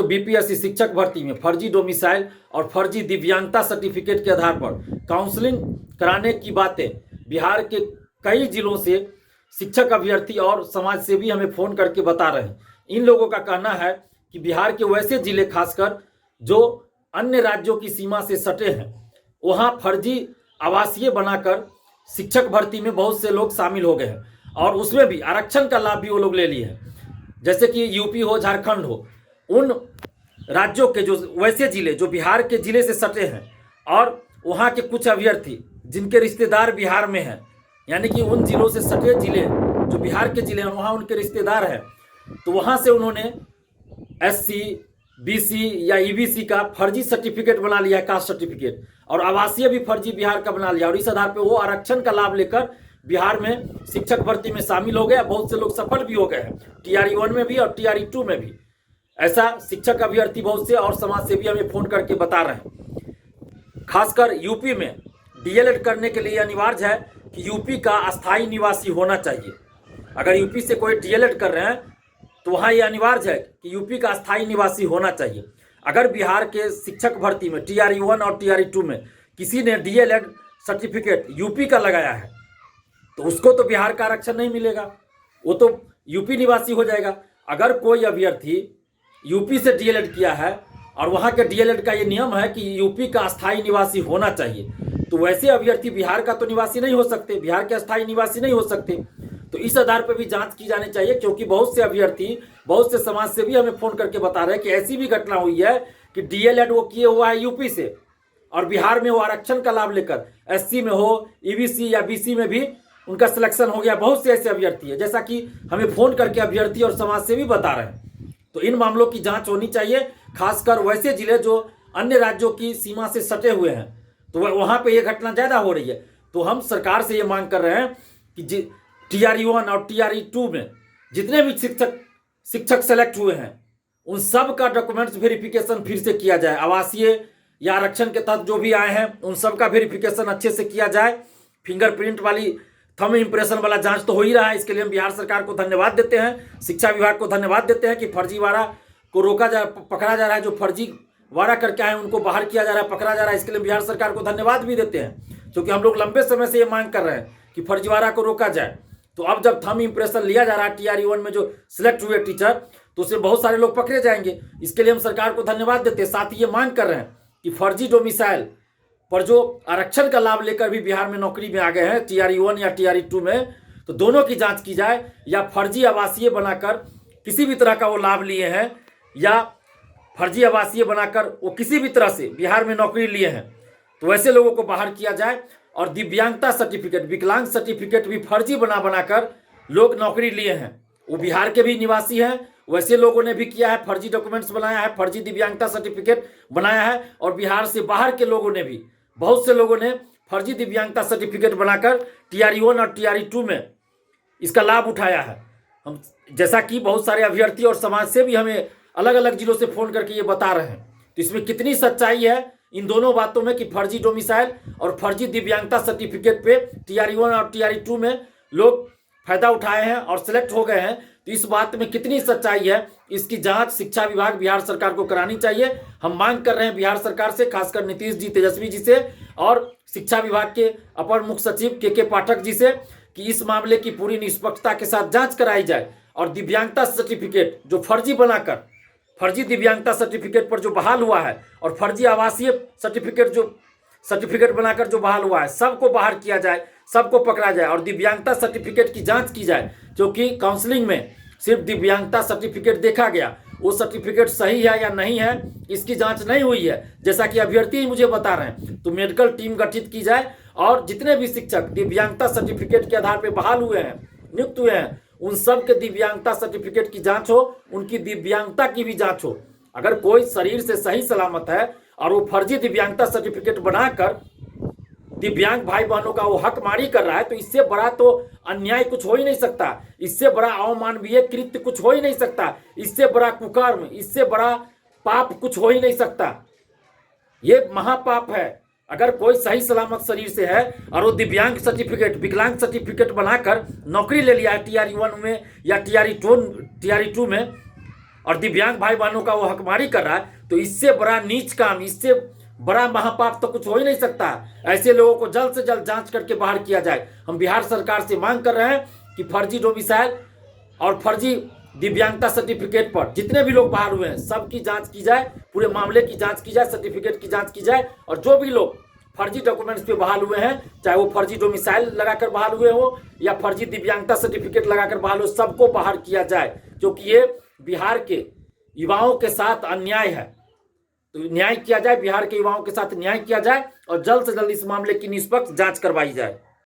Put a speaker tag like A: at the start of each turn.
A: दोस्तों, बीपीएससी शिक्षक भर्ती में फर्जी डोमिसाइल और फर्जी दिव्यांगता सर्टिफिकेट के आधार पर काउंसलिंग कराने की बातें बिहार के कई जिलों से शिक्षक अभ्यर्थी और समाज सेवी हमें फोन करके बता रहे हैं। इन लोगों का कहना है कि बिहार के वैसे जिले खासकर जो अन्य राज्यों की सीमा से सटे हैं, वहाँ फर्जी आवासीय बनाकर शिक्षक भर्ती में बहुत से लोग शामिल हो गए हैं और उसमें भी आरक्षण का लाभ भी वो लोग ले लिए हैं। जैसे कि यूपी हो, झारखंड हो, उन राज्यों के जो वैसे जिले जो बिहार के जिले से सटे हैं और वहाँ के कुछ अभ्यर्थी जिनके रिश्तेदार बिहार में हैं, यानी कि उन जिलों से सटे जिले जो बिहार के जिले हैं वहाँ उनके रिश्तेदार हैं, तो वहाँ से उन्होंने एससी, बीसी या ईबीसी का फर्जी सर्टिफिकेट बना लिया है, कास्ट सर्टिफिकेट, और आवासीय भी फर्जी बिहार का बना लिया और इस आधार पर वो आरक्षण का लाभ लेकर बिहार में शिक्षक भर्ती में शामिल हो गए। बहुत से लोग सफल भी हो गए हैं, टीआरई 1 में भी और टीआरई 2 में भी। ऐसा शिक्षक अभ्यर्थी बहुत से और समाज सेवी हमें फोन करके बता रहे हैं। खासकर यूपी में डीएलएड करने के लिए अनिवार्य है कि यूपी का अस्थायी निवासी होना चाहिए। अगर यूपी से कोई डीएलएड कर रहे हैं तो वहाँ ये अनिवार्य है कि यूपी का अस्थायी निवासी होना चाहिए। अगर बिहार के शिक्षक भर्ती में टीआरई 1 और टीआरई 2 में किसी ने डीएलएड सर्टिफिकेट यूपी का लगाया है तो उसको तो बिहार का आरक्षण नहीं मिलेगा, वो तो यूपी निवासी हो जाएगा। अगर कोई अभ्यर्थी यूपी से डीएलएड किया है और वहाँ के डीएलएड का ये नियम है कि यूपी का अस्थायी निवासी होना चाहिए, तो वैसे अभ्यर्थी बिहार का तो निवासी नहीं हो सकते, बिहार के अस्थायी निवासी नहीं हो सकते। तो इस आधार पर भी जांच की जानी चाहिए, क्योंकि बहुत से अभ्यर्थी, बहुत से समाज सेवी हमें फोन करके बता रहे हैं कि ऐसी भी घटना हुई है कि डीएलएड वो किए हुआ है यूपी से और बिहार में वो आरक्षण का लाभ लेकर एससी में हो, ईबीसी या बीसी में भी उनका सिलेक्शन हो गया। बहुत से ऐसे अभ्यर्थी है, जैसा कि हमें फोन करके अभ्यर्थी और समाज सेवी बता रहे हैं। तो इन मामलों की जांच होनी चाहिए, खासकर वैसे जिले जो अन्य राज्यों की सीमा से सटे हुए हैं, तो वहां पे ये घटना ज्यादा हो रही है। तो हम सरकार से ये मांग कर रहे हैं कि टीआरई 1 और टीआरई 2 में जितने भी शिक्षक सेलेक्ट हुए हैं उन सब का डॉक्यूमेंट्स वेरिफिकेशन फिर से किया जाए। आवासीय या आरक्षण के तहत जो भी आए हैं उन सब का वेरिफिकेशन अच्छे से किया जाए। फिंगरप्रिंट वाली, थंब इम्प्रेशन वाला जांच तो हो ही रहा है। इसके लिए हम बिहार सरकार को धन्यवाद देते हैं, शिक्षा विभाग को धन्यवाद देते हैं कि फर्जीवाड़ा को पकड़ा जा रहा है। जो फर्जीवाड़ा करके आए उनको बाहर किया जा रहा है, पकड़ा जा रहा है। इसके लिए बिहार सरकार को धन्यवाद भी देते हैं, क्योंकि हम लोग लंबे समय से ये मांग कर रहे हैं कि फर्जीवाड़ा को रोका जाए। तो अब जब थंब इम्प्रेशन लिया जा रहा है टीआरई 1 में जो सिलेक्ट हुए टीचर, तो उससे बहुत सारे लोग पकड़े जाएंगे। इसके लिए हम सरकार को धन्यवाद देते हैं। साथ ही ये मांग कर रहे हैं कि फर्जी डोमिसाइल पर जो आरक्षण का लाभ लेकर भी बिहार में नौकरी में आ गए हैं टीआरई 1 या टीआरई 2 में, तो दोनों की जांच की जाए। या फर्जी आवासीय बनाकर किसी भी तरह का वो लाभ लिए हैं, या फर्जी आवासीय बनाकर वो किसी भी तरह से बिहार में नौकरी लिए हैं, तो वैसे लोगों को बाहर किया जाए। और दिव्यांगता सर्टिफिकेट, विकलांग सर्टिफिकेट भी फर्जी बनाकर लोग नौकरी लिए हैं, वो बिहार के भी निवासी हैं, वैसे लोगों ने भी किया है, फर्जी डॉक्यूमेंट्स बनाया है, फर्जी दिव्यांगता सर्टिफिकेट बनाया है। और बिहार से बाहर के लोगों ने भी, बहुत से लोगों ने फर्जी दिव्यांगता सर्टिफिकेट बनाकर टीआरई 1 और टीआरई 2 में इसका लाभ उठाया है। हम जैसा कि बहुत सारे अभ्यर्थी और समाज से भी हमें अलग अलग जिलों से फोन करके ये बता रहे हैं। तो इसमें कितनी सच्चाई है इन दोनों बातों में कि फर्जी डोमिसाइल और फर्जी दिव्यांगता सर्टिफिकेट पे टीआरई 1 और टीआरई 2 में लोग फायदा उठाए हैं और सिलेक्ट हो गए हैं, तो इस बात में कितनी सच्चाई है, इसकी जांच शिक्षा विभाग बिहार सरकार को करानी चाहिए। हम मांग कर रहे हैं बिहार सरकार से, खासकर नीतीश जी, तेजस्वी जी से और शिक्षा विभाग के अपर मुख्य सचिव के पाठक जी से कि इस मामले की पूरी निष्पक्षता के साथ जांच कराई जाए और दिव्यांगता सर्टिफिकेट जो फर्जी बनाकर, फर्जी दिव्यांगता सर्टिफिकेट पर जो बहाल हुआ है और फर्जी आवासीय सर्टिफिकेट बनाकर जो बहाल हुआ है, सबको बाहर किया जाए, सबको पकड़ा जाए और दिव्यांगता सर्टिफिकेट की जांच की जाए। क्योंकि काउंसलिंग में सिर्फ दिव्यांगता सर्टिफिकेट देखा गया, वो सर्टिफिकेट सही है या नहीं है इसकी जांच नहीं हुई है, जैसा कि अभ्यर्थी ही मुझे बता रहे हैं। तो मेडिकल टीम गठित की जाए और जितने भी शिक्षक दिव्यांगता सर्टिफिकेट के आधार पर बहाल हुए हैं, नियुक्त हुए हैं, उन सब के दिव्यांगता सर्टिफिकेट की जांच हो, उनकी दिव्यांगता की भी जांच हो। अगर कोई शरीर से सही सलामत है और वो फर्जी दिव्यांगता सर्टिफिकेट बनाकर दिव्यांग भाई बहनों का वो हकमारी कर रहा है, तो इससे बड़ा तो अन्याय कुछ हो ही नहीं सकता, इससे बड़ा अवमानवीय कृत्य कुछ हो ही नहीं सकता, इससे बड़ा कुकर्म, इससे बड़ा पाप कुछ हो ही नहीं सकता। ये महापाप है। अगर कोई सही सलामत शरीर से है और वो दिव्यांग सर्टिफिकेट, विकलांग सर्टिफिकेट बनाकर नौकरी ले लिया है टीआरई 1 में या टीआरई 2 में, और दिव्यांग भाई बहनों का वो हकमारी कर रहा है, तो इससे बड़ा नीच काम, इससे बड़ा महापाप तो कुछ हो ही नहीं सकता। ऐसे लोगों को जल्द से जल्द जांच करके बाहर किया जाए। हम बिहार सरकार से मांग कर रहे हैं कि फर्जी डोमिसाइल और फर्जी दिव्यांगता सर्टिफिकेट पर जितने भी लोग बाहर हुए हैं सबकी जांच की जाए, पूरे मामले की जांच की जाए, सर्टिफिकेट की जांच की जाए, और जो भी लोग फर्जी डॉक्यूमेंट्स पे बहाल हुए हैं, चाहे वो फर्जी डोमिसाइल लगाकर बहाल हुए हो या फर्जी दिव्यांगता सर्टिफिकेट लगाकर बहाल हो, सबको बाहर किया जाए, क्योंकि ये बिहार के युवाओं के साथ अन्याय है। तो न्याय किया जाए, बिहार के युवाओं के साथ न्याय किया जाए और जल्द से जल्द इस मामले की निष्पक्ष जांच करवाई जाए।